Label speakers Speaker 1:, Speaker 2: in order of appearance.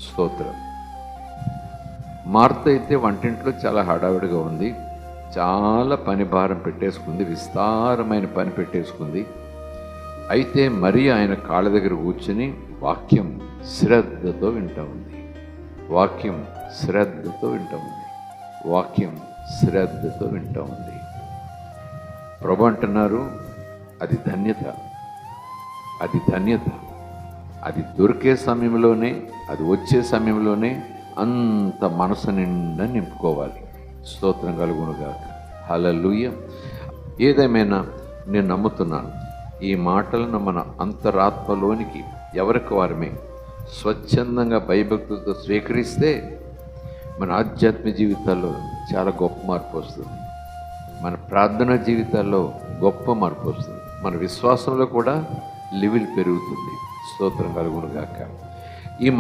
Speaker 1: స్తోత్రం. మార్త అయితే వంటింట్లో చాలా హడావిడిగా ఉంది. చాలా పని భారం పెట్టేసుకుంది, విస్తారమైన పని పెట్టేసుకుంది. అయితే మరి ఆయన కాళ్ళ దగ్గర కూర్చుని వాక్యం శ్రద్ధతో వింటూ ఉంది. వాక్యం శ్రద్ధతో వింటూ ఉంది. వాక్యం శ్రద్ధతో వింటూ ఉంది. ప్రభు అంటున్నారు, అది ధన్యత, అది ధన్యత. అది దొరికే సమయంలోనే, అది వచ్చే సమయంలోనే అంత మనసు నిండా నింపుకోవాలి. స్తోత్రం కలుగునుగాక. హల్లెలూయా. ఏదేమైనా నేను నమ్ముతున్నాను, ఈ మాటలను మన అంతరాత్మలోనికి ఎవరికి వారమే స్వచ్ఛందంగా భయభక్తులతో స్వీకరిస్తే మన ఆధ్యాత్మిక జీవితాల్లో చాలా గొప్ప మార్పు వస్తుంది. మన ప్రార్థనా జీవితాల్లో గొప్ప మార్పు వస్తుంది. మన విశ్వాసంలో కూడా లెవెల్ పెరుగుతుంది. స్తోత్రం కలుగునుగాక. ఈ